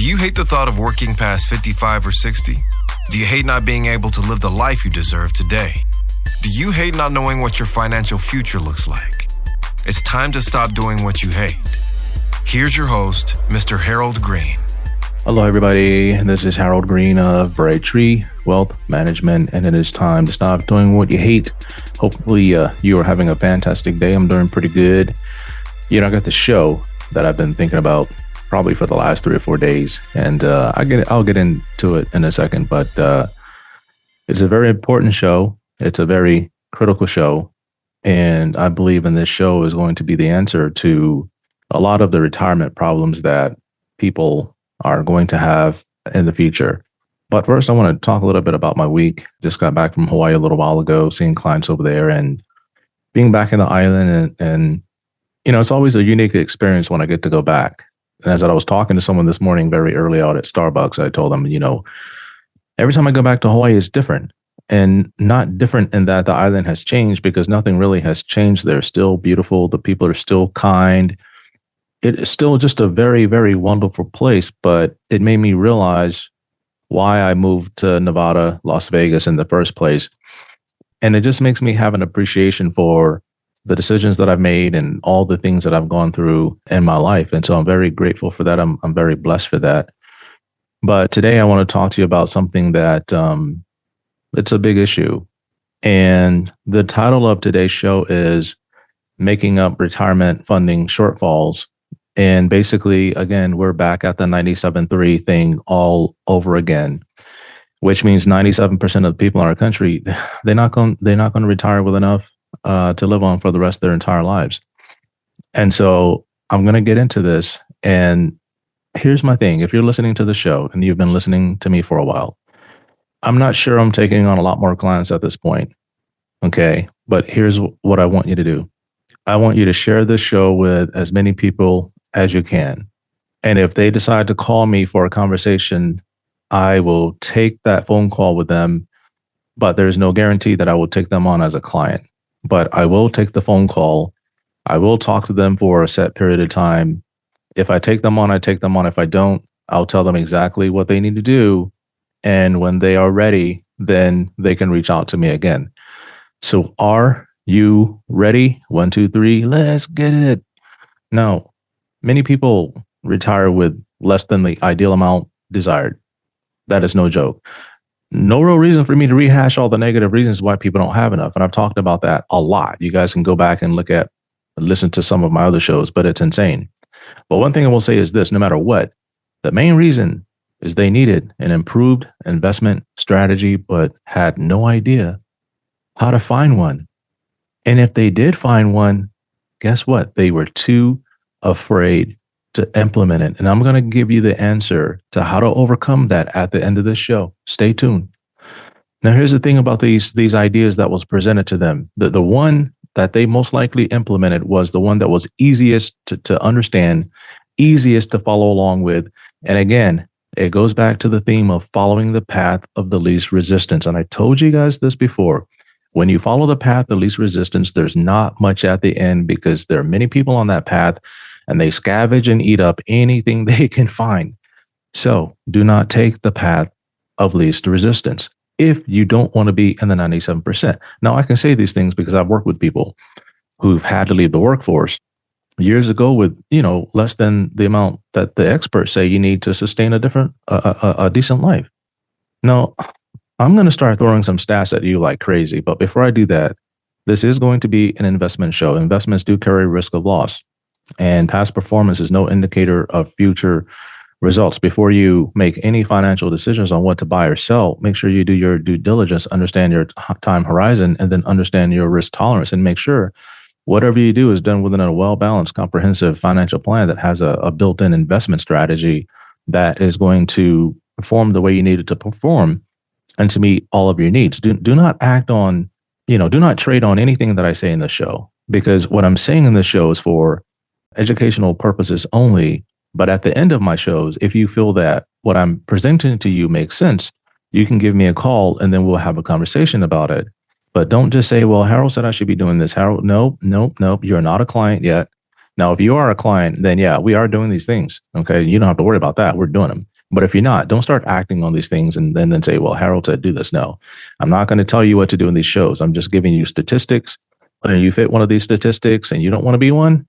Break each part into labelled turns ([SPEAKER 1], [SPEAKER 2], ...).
[SPEAKER 1] you hate the thought of working past 55 or 60? Do you hate not being able to live the life you deserve today? Do you hate not knowing what your financial future looks like? It's time to stop doing what you hate. Here's your host, Mr. Harold Green.
[SPEAKER 2] Hello, everybody. This is Harold Green of Bright Tree Wealth Management, and it is time to stop doing what you hate. Hopefully, you are having a fantastic day. I'm doing pretty good. I got the show that I've been thinking about probably for the last 3 or 4 days, and I'll get into it in a second. But it's a very important show. It's a very critical show, and I believe in this show is going to be the answer to a lot of the retirement problems that people are going to have in the future. But first, I want to talk a little bit about my week. Just got back from Hawaii a little while ago, seeing clients over there and being back in the island. And it's always a unique experience when I get to go back. And as I was talking to someone this morning very early out at Starbucks, I told them, every time I go back to Hawaii, it's different. And not different in that the island has changed, because nothing really has changed. They're still beautiful. The people are still kind. It is still just a very, very wonderful place. But it made me realize why I moved to Nevada, Las Vegas in the first place. And it just makes me have an appreciation for the decisions that I've made and all the things that I've gone through in my life. And so I'm very grateful for that. I'm very blessed for that. But today I want to talk to you about something that it's a big issue. And the title of today's show is Making Up Retirement Funding Shortfalls. And basically, again, we're back at the 97.3 thing all over again, which means 97% of the people in our country, they're not going to retire with enough to live on for the rest of their entire lives. And so I'm going to get into this. And here's my thing. If you're listening to the show and you've been listening to me for a while, I'm not sure I'm taking on a lot more clients at this point. Okay. But here's what I want you to do. I want you to share this show with as many people as you can. And if they decide to call me for a conversation, I will take that phone call with them, but there's no guarantee that I will take them on as a client. But I will take the phone call. I will talk to them for a set period of time. If I take them on, I take them on. If I don't, I'll tell them exactly what they need to do. And when they are ready, then they can reach out to me again. So are you ready? 1, 2, 3, let's get it. No, many people retire with less than the ideal amount desired. That is no joke. No real reason for me to rehash all the negative reasons why people don't have enough. And I've talked about that a lot. You guys can go back and listen to some of my other shows, but it's insane. But one thing I will say is this: no matter what, the main reason is they needed an improved investment strategy, but had no idea how to find one. And if they did find one, guess what? They were too afraid to implement it. And I'm going to give you the answer to how to overcome that at the end of this show. Stay tuned. Now, here's the thing about these ideas that was presented to them. The one that they most likely implemented was the one that was easiest to understand, easiest to follow along with. And again, it goes back to the theme of following the path of the least resistance. And I told you guys this before. When you follow the path of least resistance, there's not much at the end, because there are many people on that path and they scavenge and eat up anything they can find. So do not take the path of least resistance if you don't want to be in the 97%. Now, I can say these things because I've worked with people who've had to leave the workforce years ago with, less than the amount that the experts say you need to sustain a decent life. Now, I'm going to start throwing some stats at you like crazy. But before I do that, this is going to be an investment show. Investments do carry risk of loss, and past performance is no indicator of future results. Before you make any financial decisions on what to buy or sell, make sure you do your due diligence, understand your time horizon, and then understand your risk tolerance, and make sure whatever you do is done within a well-balanced, comprehensive financial plan that has a built-in investment strategy that is going to perform the way you need it to perform and to meet all of your needs. Do not act on, do not trade on anything that I say in the show, because what I'm saying in the show is for educational purposes only. But at the end of my shows, if you feel that what I'm presenting to you makes sense, you can give me a call and then we'll have a conversation about it. But don't just say, well, Harold said I should be doing this. Harold, nope. You're not a client yet. Now, if you are a client, then yeah, we are doing these things. Okay. You don't have to worry about that. We're doing them. But if you're not, don't start acting on these things and then say, well, Harold said do this. No, I'm not going to tell you what to do in these shows. I'm just giving you statistics. And you fit one of these statistics and you don't want to be one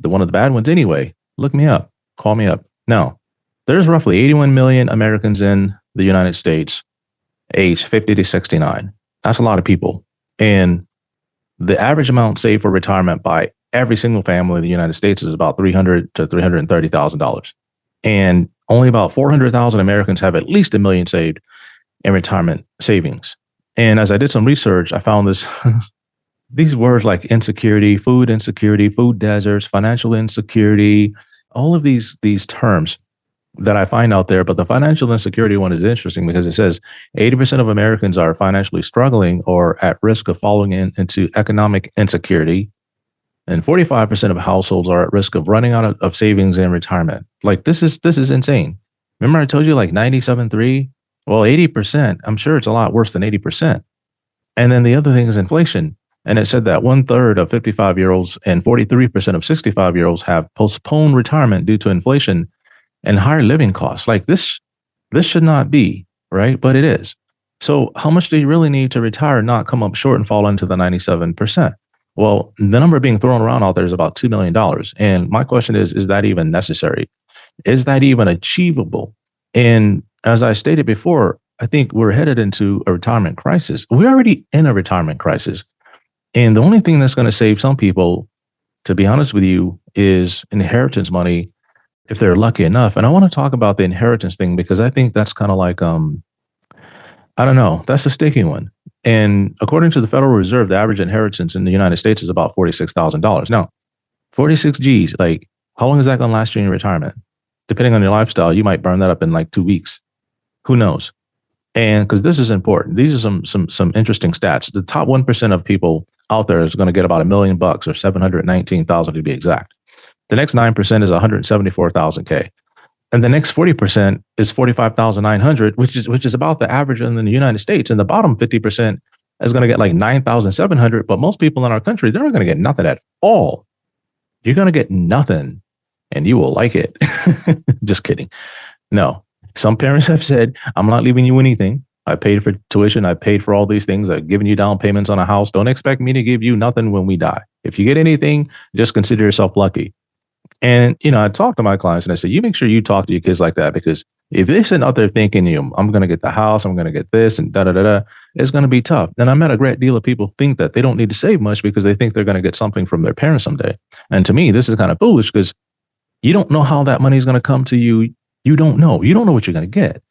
[SPEAKER 2] of the bad ones anyway, look me up, call me up. Now, there's roughly 81 million Americans in the United States, age 50 to 69. That's a lot of people. And the average amount saved for retirement by every single family in the United States is about $300,000 to $330,000. And only about 400,000 Americans have at least $1 million saved in retirement savings. And as I did some research, I found this these words like insecurity, food deserts, financial insecurity, all of these terms that I find out there. But the financial insecurity one is interesting because it says 80% of Americans are financially struggling or at risk of falling into economic insecurity. And 45% of households are at risk of running out of savings in retirement. Like this is insane. Remember I told you like 97.3? Well, 80%, I'm sure it's a lot worse than 80%. And then the other thing is inflation. And it said that 1/3 of 55-year-olds and 43% of 65-year-olds have postponed retirement due to inflation and higher living costs. Like this should not be, right? But it is. So how much do you really need to retire and not come up short and fall into the 97%? Well, the number being thrown around out there is about $2 million. And my question is that even necessary? Is that even achievable? And as I stated before, I think we're headed into a retirement crisis. We're already in a retirement crisis. And the only thing that's going to save some people, to be honest with you, is inheritance money if they're lucky enough. And I want to talk about the inheritance thing because I think that's kind of like, I don't know, that's a sticky one. And according to the Federal Reserve, the average inheritance in the United States is about $46,000. Now, 46 G's, like how long is that going to last you in retirement? Depending on your lifestyle, you might burn that up in like 2 weeks. Who knows? And because this is important, these are some interesting stats. The top 1% of people out there is going to get about $1 million or 719,000 to be exact. The next 9% is 174,000 and the next 40% is 45,900, which is about the average in the United States. And the bottom 50% is going to get like 9,700. But most people in our country, they're not going to get nothing at all. You're going to get nothing, and you will like it. Just kidding. No. Some parents have said, I'm not leaving you anything. I paid for tuition. I paid for all these things. I've given you down payments on a house. Don't expect me to give you nothing when we die. If you get anything, just consider yourself lucky. And, I talk to my clients and I say, you make sure you talk to your kids like that, because if they're sitting out there thinking, I'm going to get the house, I'm going to get this and it's going to be tough. And I met a great deal of people think that they don't need to save much because they think they're going to get something from their parents someday. And to me, this is kind of foolish because you don't know how that money is going to come to you. You don't know what you're going to get.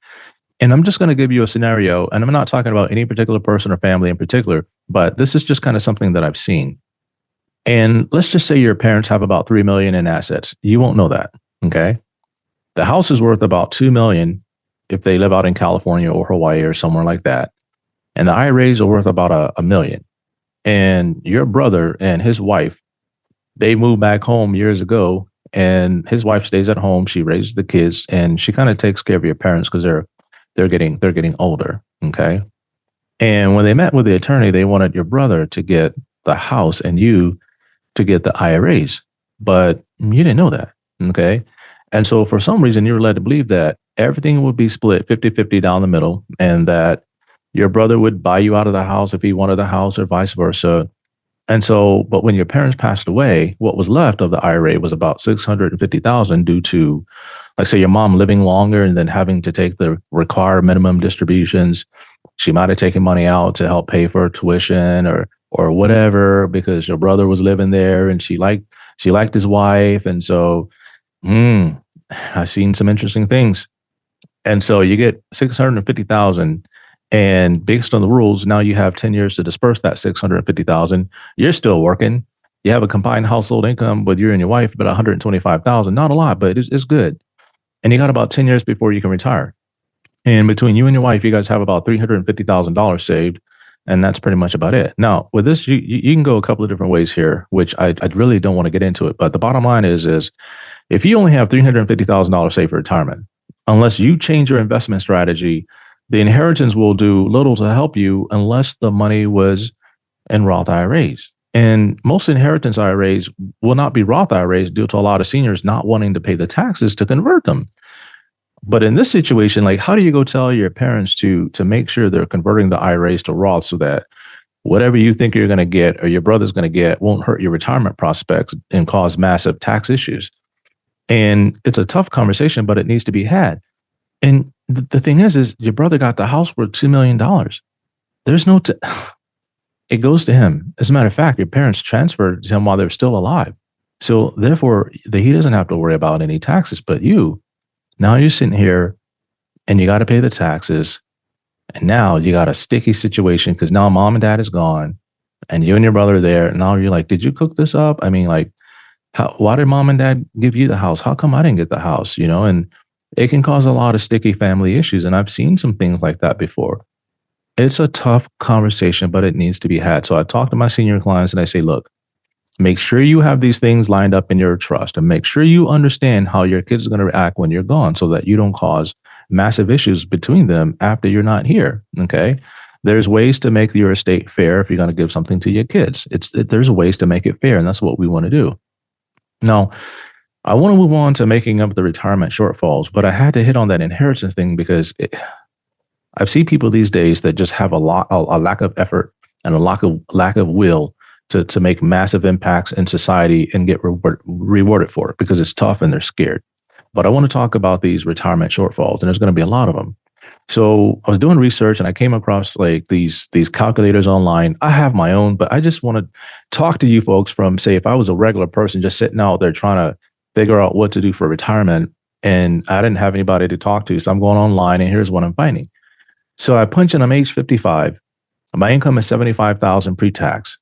[SPEAKER 2] And I'm just going to give you a scenario, and I'm not talking about any particular person or family in particular, but this is just kind of something that I've seen. And let's just say your parents have about $3 million in assets. You won't know that. Okay. The house is worth about $2 million if they live out in California or Hawaii or somewhere like that. And the IRAs are worth about $1 million. And your brother and his wife, they moved back home years ago, and his wife stays at home. She raises the kids and she kind of takes care of your parents because they're getting older. Okay. And when they met with the attorney, they wanted your brother to get the house and you to get the IRAs, but you didn't know that. Okay. And so for some reason, you were led to believe that everything would be split 50-50 down the middle, and that your brother would buy you out of the house if he wanted the house or vice versa. And so, but when your parents passed away, what was left of the IRA was about $650,000 due to, like, say, your mom living longer and then having to take the required minimum distributions. She might have taken money out to help pay for tuition or whatever, because your brother was living there and she liked his wife. And so, I've seen some interesting things. And so you get $650,000. And based on the rules, now you have 10 years to disperse that $650,000. You're still working. You have a combined household income with you and your wife, about $125,000. Not a lot, but it's good. And you got about 10 years before you can retire. And between you and your wife, you guys have about $350,000 saved. And that's pretty much about it. Now, with this, you can go a couple of different ways here, which I really don't want to get into it. But the bottom line is if you only have $350,000 saved for retirement, unless you change your investment strategy, the inheritance will do little to help you unless the money was in Roth IRAs. And most inheritance IRAs will not be Roth IRAs due to a lot of seniors not wanting to pay the taxes to convert them. But in this situation, like, how do you go tell your parents to make sure they're converting the IRAs to Roth so that whatever you think you're going to get or your brother's going to get won't hurt your retirement prospects and cause massive tax issues? And it's a tough conversation, but it needs to be had. And the thing is your brother got the house worth $2 million. There's no, it goes to him. As a matter of fact, your parents transferred to him while they're still alive. So therefore, he doesn't have to worry about any taxes. But now you're sitting here and you got to pay the taxes. And now you got a sticky situation because now mom and dad is gone and you and your brother are there. And now you're like, did you cook this up? I mean, like, why did mom and dad give you the house? How come I didn't get the house? And it can cause a lot of sticky family issues. And I've seen some things like that before. It's a tough conversation, but it needs to be had. So I talk to my senior clients and I say, look, make sure you have these things lined up in your trust and make sure you understand how your kids are going to react when you're gone so that you don't cause massive issues between them after you're not here. Okay. There's ways to make your estate fair if you're going to give something to your kids. There's ways to make it fair. And that's what we want to do. Now, I want to move on to making up the retirement shortfalls, but I had to hit on that inheritance thing because I've seen people these days that just have a lack of effort and a lack of will to make massive impacts in society and get rewarded for it because it's tough and they're scared. But I want to talk about these retirement shortfalls, and there's going to be a lot of them. So I was doing research and I came across like these calculators online. I have my own, but I just want to talk to you folks from, say, if I was a regular person just sitting out there trying to figure out what to do for retirement and I didn't have anybody to talk to. So I'm going online and here's what I'm finding. So I punch in, I'm age 55. My income is 75,000 pre-tax.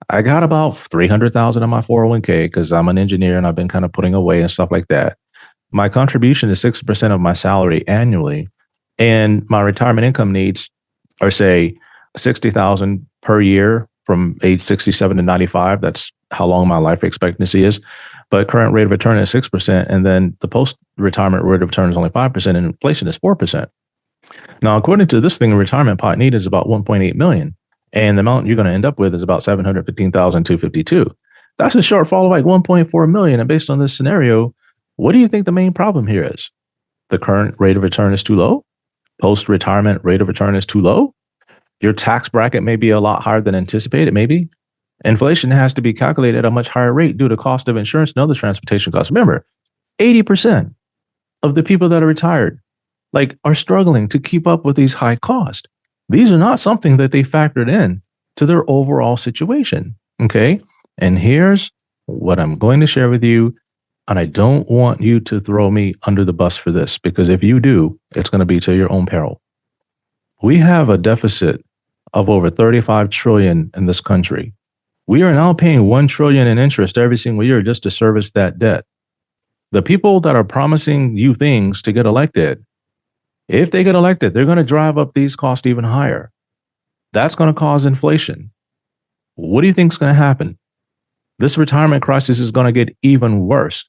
[SPEAKER 2] I got about 300,000 in my 401k because I'm an engineer and I've been kind of putting away and stuff like that. My contribution is 6% of my salary annually. And my retirement income needs are, say, 60,000 per year from age 67 to 95. That's how long my life expectancy is. But current rate of return is 6%. And then the post-retirement rate of return is only 5%. And inflation is 4%. Now, according to this thing, the retirement pot need is about 1.8 million. And the amount you're going to end up with is about 715,252. That's a shortfall of like 1.4 million. And based on this scenario, what do you think the main problem here is? The current rate of return is too low? Post-retirement rate of return is too low? Your tax bracket may be a lot higher than anticipated, maybe. Inflation has to be calculated at a much higher rate due to cost of insurance and other transportation costs. Remember, 80% of the people that are retired are struggling to keep up with these high costs. These are not something that they factored in to their overall situation. Okay. And here's what I'm going to share with you. And I don't want you to throw me under the bus for this, because if you do, it's going to be to your own peril. We have a deficit of over 35 trillion in this country. We are now paying 1 trillion in interest every single year just to service that debt. The people that are promising you things to get elected, if they get elected, they're going to drive up these costs even higher. That's going to cause inflation. What do you think is going to happen? This retirement crisis is going to get even worse.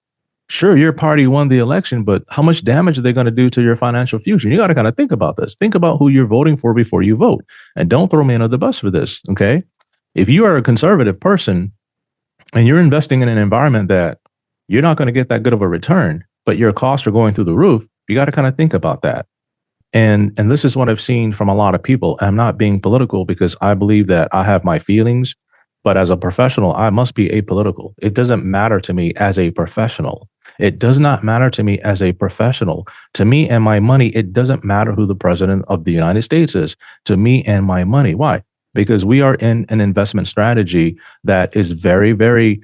[SPEAKER 2] Sure, your party won the election, but how much damage are they going to do to your financial future? You got to kind of think about this. Think about who you're voting for before you vote. And don't throw me under the bus for this, okay? If you are a conservative person and you're investing in an environment that you're not going to get that good of a return, but your costs are going through the roof, you got to kind of think about that. And this is what I've seen from a lot of people. I'm not being political because I believe that I have my feelings, but as a professional, I must be apolitical. It doesn't matter to me as a professional. It does not matter to me as a professional. To me and my money, it doesn't matter who the president of the United States is. To me and my money. Why? Because we are in an investment strategy that is very, very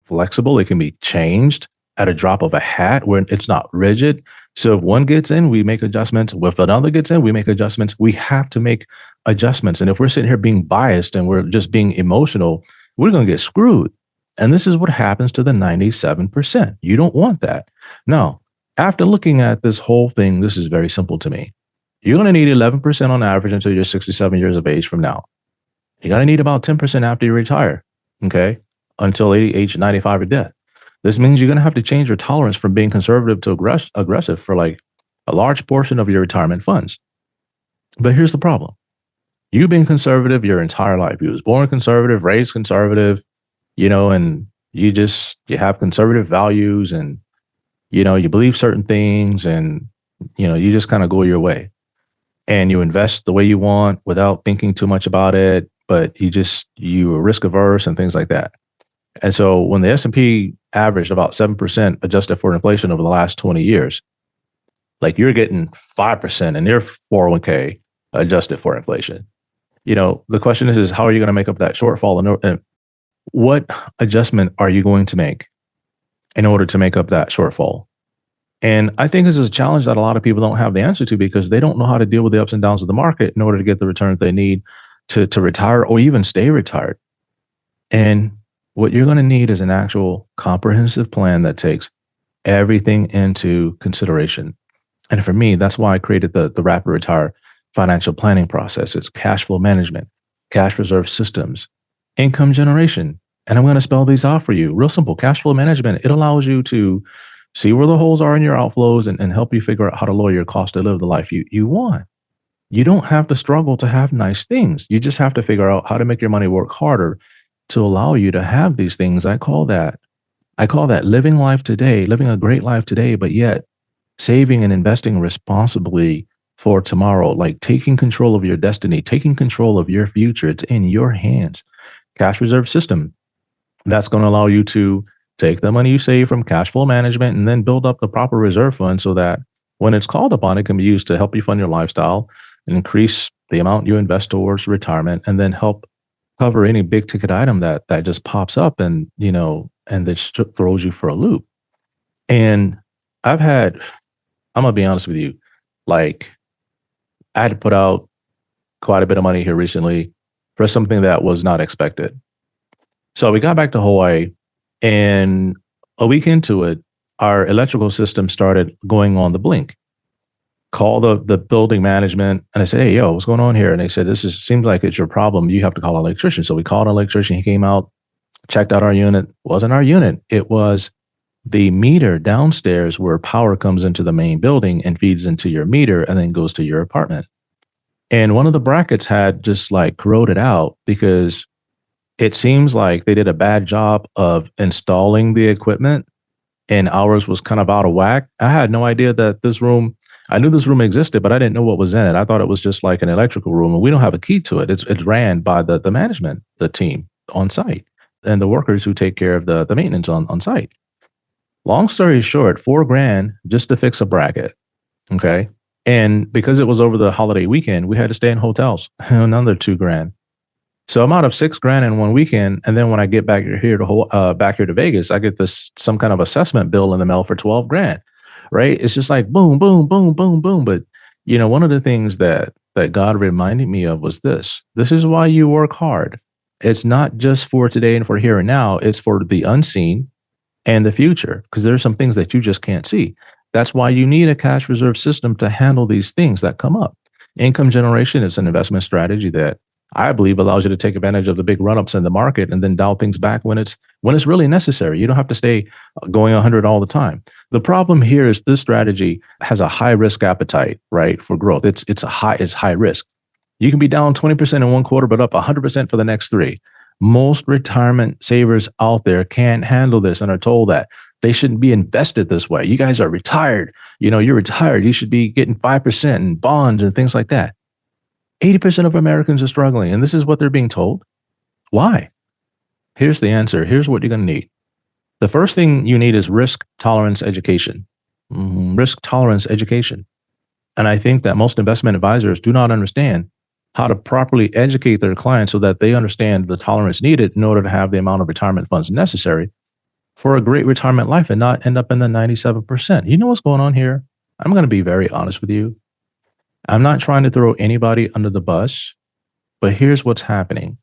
[SPEAKER 2] flexible. It can be changed at a drop of a hat where it's not rigid. So if one gets in, we make adjustments. If another gets in, we make adjustments. We have to make adjustments. And if we're sitting here being biased and we're just being emotional, we're going to get screwed. And this is what happens to the 97%. You don't want that. Now, after looking at this whole thing, this is very simple to me. You're going to need 11% on average until you're 67 years of age from now. You're going to need about 10% after you retire, okay, until age 95 or death. This means you're going to have to change your tolerance from being conservative to aggressive for like a large portion of your retirement funds. But here's the problem. You've been conservative your entire life. You was born conservative, raised conservative, and you have conservative values and, you believe certain things and, You just kind of go your way and you invest the way you want without thinking too much about it, but you are risk averse and things like that. And so when the S&P averaged about 7% adjusted for inflation over the last 20 years, like you're getting 5% in your 401k adjusted for inflation. The question is how are you going to make up that shortfall? And what adjustment are you going to make in order to make up that shortfall? And I think this is a challenge that a lot of people don't have the answer to because they don't know how to deal with the ups and downs of the market in order to get the returns they need to retire or even stay retired. And what you're going to need is an actual comprehensive plan that takes everything into consideration. And for me, that's why I created the Rapid Retire financial planning process. It's cash flow management, cash reserve systems, income generation. And I'm going to spell these out for you. Real simple. Cash flow management, it allows you to see where the holes are in your outflows and help you figure out how to lower your cost to live the life you want. You don't have to struggle to have nice things. You just have to figure out how to make your money work harder to allow you to have these things. I call that living life today, living a great life today, but yet saving and investing responsibly for tomorrow, like taking control of your destiny, taking control of your future. It's in your hands. Cash reserve system. That's going to allow you to take the money you save from cash flow management and then build up the proper reserve fund so that when it's called upon, it can be used to help you fund your lifestyle, increase the amount you invest towards retirement, and then help cover any big ticket item that just pops up and that throws you for a loop. And I'm gonna be honest with you, like I had to put out quite a bit of money here recently for something that was not expected. So we got back to Hawaii, and a week into it, our electrical system started going on the blink. Call the building management, and I said, "Hey, yo, what's going on here?" And they said, seems like it's your problem. You have to call an electrician." So we called an electrician. He came out, checked out our unit. It wasn't our unit. It was the meter downstairs where power comes into the main building and feeds into your meter and then goes to your apartment. And one of the brackets had just like corroded out because it seems like they did a bad job of installing the equipment and ours was kind of out of whack. I had no idea that I knew this room existed, but I didn't know what was in it. I thought it was just like an electrical room, and we don't have a key to it. It's ran by the management, the team on site, and the workers who take care of the maintenance on site. Long story short, $4,000 just to fix a bracket. Okay. And because it was over the holiday weekend, we had to stay in hotels, another $2,000. So I'm out of $6,000 in one weekend. And then when I get back here to Vegas, I get some kind of assessment bill in the mail for $12,000. Right. It's just like boom, boom, boom, boom, boom. But one of the things that God reminded me of was this is why you work hard. It's not just for today and for here and now. It's for the unseen and the future, because there are some things that you just can't see. That's why you need a cash reserve system to handle these things that come up. Income generation is an investment strategy that I believe allows you to take advantage of the big run-ups in the market and then dial things back when it's really necessary. You don't have to stay going 100 all the time. The problem here is this strategy has a high risk appetite, right, for growth. It's high risk. You can be down 20% in one quarter, but up 100% for the next 3. Most retirement savers out there can't handle this and are told that they shouldn't be invested this way. You guys are retired. You're retired. You should be getting 5% in bonds and things like that. 80% of Americans are struggling, and this is what they're being told. Why? Here's the answer. Here's what you're going to need. The first thing you need is risk tolerance education. Risk tolerance education. And I think that most investment advisors do not understand how to properly educate their clients so that they understand the tolerance needed in order to have the amount of retirement funds necessary for a great retirement life and not end up in the 97%. You know what's going on here? I'm going to be very honest with you. I'm not trying to throw anybody under the bus, but here's what's happening.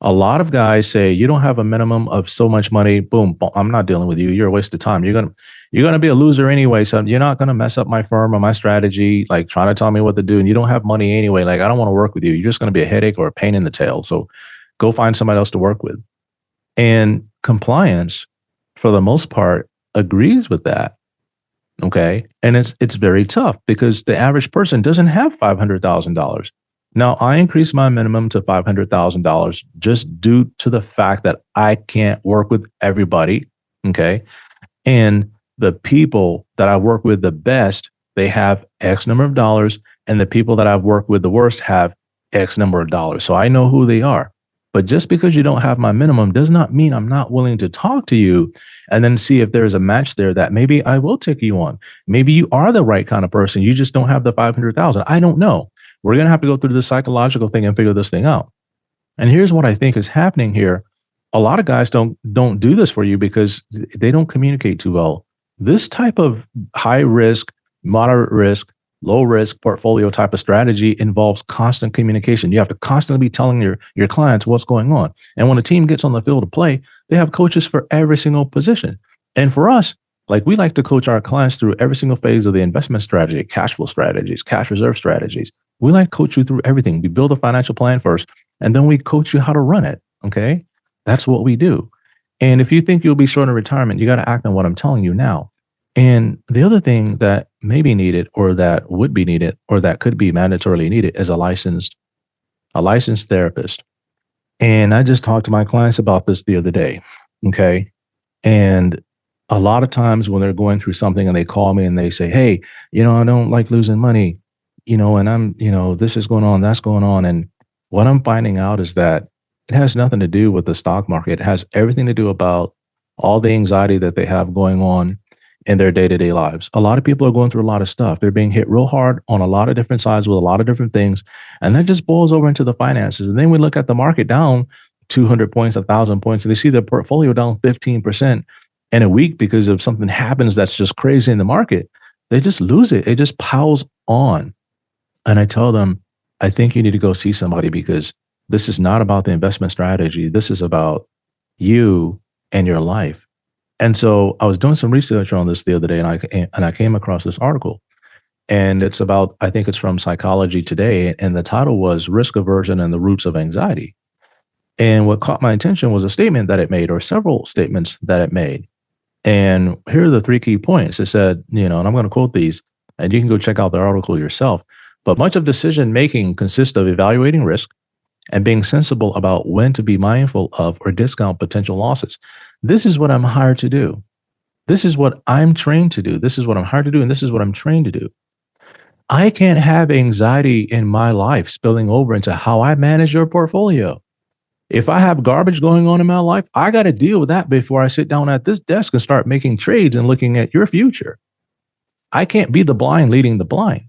[SPEAKER 2] A lot of guys say, you don't have a minimum of so much money. Boom, I'm not dealing with you. You're a waste of time. You're gonna be a loser anyway. So you're not gonna mess up my firm or my strategy, like trying to tell me what to do. And you don't have money anyway. Like, I don't want to work with you. You're just gonna be a headache or a pain in the tail. So go find somebody else to work with. And compliance, for the most part, agrees with that. Okay. And it's very tough because the average person doesn't have $500,000. Now, I increased my minimum to $500,000 just due to the fact that I can't work with everybody. Okay. And the people that I work with the best they have X number of dollars, and the people that I've worked with the worst have X number of dollars. So I know who they are. But just because you don't have my minimum does not mean I'm not willing to talk to you and then see if there's a match there that maybe I will take you on. Maybe you are the right kind of person. You just don't have the 500,000. I don't know. We're going to have to go through the psychological thing and figure this thing out. And here's what I think is happening here. A lot of guys don't do this for you because they don't communicate too well. This type of high risk, moderate risk, low risk portfolio type of strategy involves constant communication. You have to constantly be telling your clients what's going on. And when a team gets on the field to play, they have coaches for every single position. And for us, like we like to coach our clients through every single phase of the investment strategy, cash flow strategies, cash reserve strategies. We like to coach you through everything. We build a financial plan first, and then we coach you how to run it. Okay. That's what we do. And if you think you'll be short in retirement, you got to act on what I'm telling you now. And the other thing that may be needed or that would be needed or that could be mandatorily needed is a licensed therapist. And I just talked to my clients about this the other day. Okay. And a lot of times when they're going through something and they call me and they say, hey, I don't like losing money, and I'm, this is going on, that's going on. And what I'm finding out is that it has nothing to do with the stock market. It has everything to do about all the anxiety that they have going on in their day-to-day lives. A lot of people are going through a lot of stuff. They're being hit real hard on a lot of different sides with a lot of different things. And that just boils over into the finances. And then we look at the market down 200 points, 1,000 points, and they see their portfolio down 15% in a week because of something happens that's just crazy in the market. They just lose it. It just piles on. And I tell them, I think you need to go see somebody because this is not about the investment strategy. This is about you and your life. And so I was doing some research on this the other day, and I came across this article, and it's about, I think it's from Psychology Today, and the title was Risk Aversion and the Roots of Anxiety. And what caught my attention was a statement that it made, or several statements that it made. And here are the three key points. It said, and I'm going to quote these, and you can go check out the article yourself. But much of decision making consists of evaluating risk and being sensible about when to be mindful of or discount potential losses. This is what I'm hired to do. This is what I'm trained to do. This is what I'm hired to do. And this is what I'm trained to do. I can't have anxiety in my life spilling over into how I manage your portfolio. If I have garbage going on in my life, I got to deal with that before I sit down at this desk and start making trades and looking at your future. I can't be the blind leading the blind.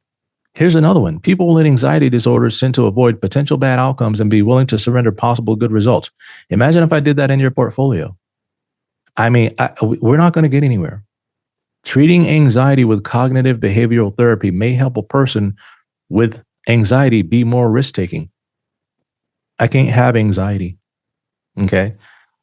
[SPEAKER 2] Here's another one. People with anxiety disorders tend to avoid potential bad outcomes and be willing to surrender possible good results. Imagine if I did that in your portfolio. I mean, we're not going to get anywhere. Treating anxiety with cognitive behavioral therapy may help a person with anxiety be more risk-taking. I can't have anxiety. Okay.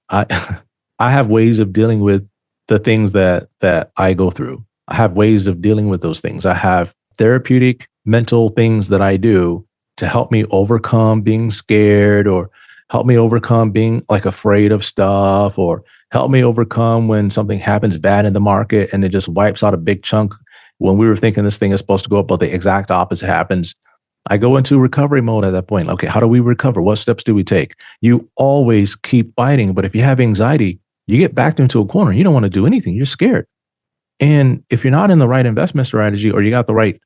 [SPEAKER 2] I have ways of dealing with the things that I go through. I have ways of dealing with those things. I have therapeutic mental things that I do to help me overcome being scared, or help me overcome being like afraid of stuff, or help me overcome when something happens bad in the market and it just wipes out a big chunk when we were thinking this thing is supposed to go up, but the exact opposite happens. I go into recovery mode at that point. Okay, how do we recover? What steps do we take? You always keep fighting, but if you have anxiety, you get backed into a corner. You don't want to do anything. You're scared. And if you're not in the right investment strategy, or you have the right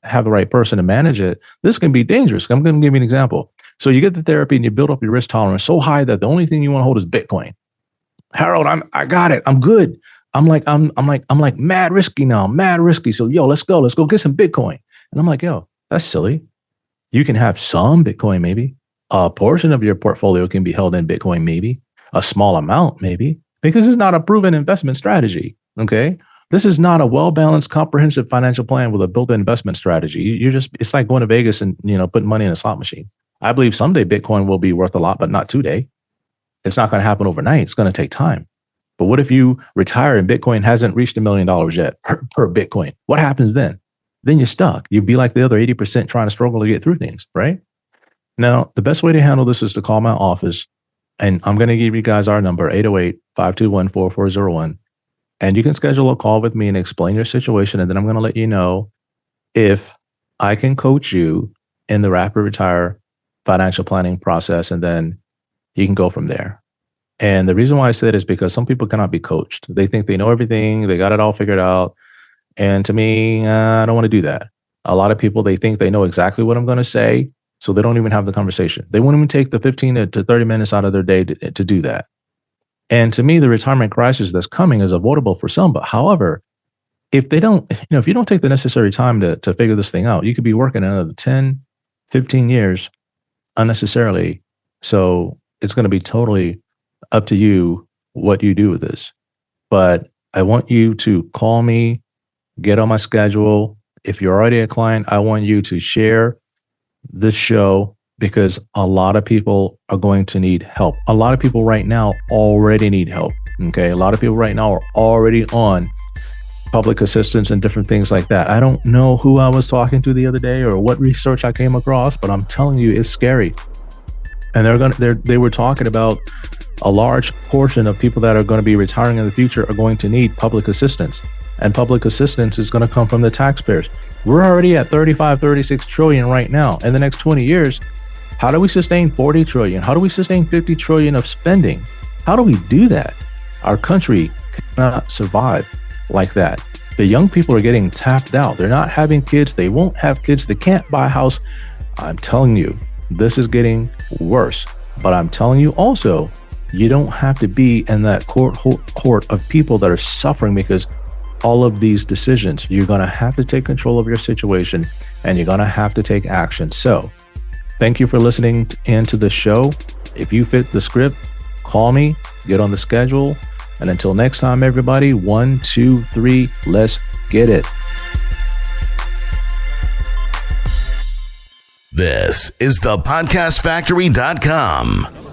[SPEAKER 2] person to manage it, this can be dangerous. I'm going to give you an example. So you get the therapy and you build up your risk tolerance so high that the only thing you want to hold is Bitcoin. Harold, I got it. I'm good. I'm like mad risky now, mad risky. So let's go get some Bitcoin. And I'm like, that's silly. You can have some Bitcoin, maybe a portion of your portfolio can be held in Bitcoin, maybe a small amount, maybe, because it's not a proven investment strategy. Okay. This is not a well-balanced, comprehensive financial plan with a built-in investment strategy. It's like going to Vegas and, putting money in a slot machine. I believe someday Bitcoin will be worth a lot, but not today. It's not going to happen overnight. It's going to take time. But what if you retire and Bitcoin hasn't reached $1 million yet per Bitcoin? What happens then? Then you're stuck. You'd be like the other 80% trying to struggle to get through things, right? Now, the best way to handle this is to call my office, and I'm going to give you guys our number, 808-521-4401. And you can schedule a call with me and explain your situation. And then I'm going to let you know if I can coach you in the rapid retire financial planning process. And then you can go from there. And the reason why I say that is because some people cannot be coached. They think they know everything. They got it all figured out. And to me, I don't want to do that. A lot of people, they think they know exactly what I'm going to say, so they don't even have the conversation. They won't even take the 15 to 30 minutes out of their day to do that. And to me, the retirement crisis that's coming is avoidable for some. But however, if they don't, if you don't take the necessary time to figure this thing out, you could be working another 10, 15 years unnecessarily. So it's going to be totally up to you what you do with this. But I want you to call me, get on my schedule. If you're already a client, I want you to share this show because a lot of people are going to need help. A lot of people right now already need help. Okay. A lot of people right now are already on public assistance and different things like that. I don't know who I was talking to the other day or what research I came across, but I'm telling you, it's scary. And they were talking about a large portion of people that are going to be retiring in the future are going to need public assistance. And public assistance is going to come from the taxpayers. We're already at 35, 36 trillion right now. In the next 20 years, how do we sustain 40 trillion? How do we sustain 50 trillion of spending? How do we do that? Our country cannot survive like that. The young people are getting tapped out. They're not having kids. They won't have kids. They can't buy a house. I'm telling you, this is getting worse. But I'm telling you also, you don't have to be in that court of people that are suffering because all of these decisions. You're going to have to take control of your situation and you're going to have to take action. So thank you for listening into the show. If you fit the script, call me, get on the schedule. And until next time, everybody, 1, 2, 3, let's get it.
[SPEAKER 3] This is thepodcastfactory.com.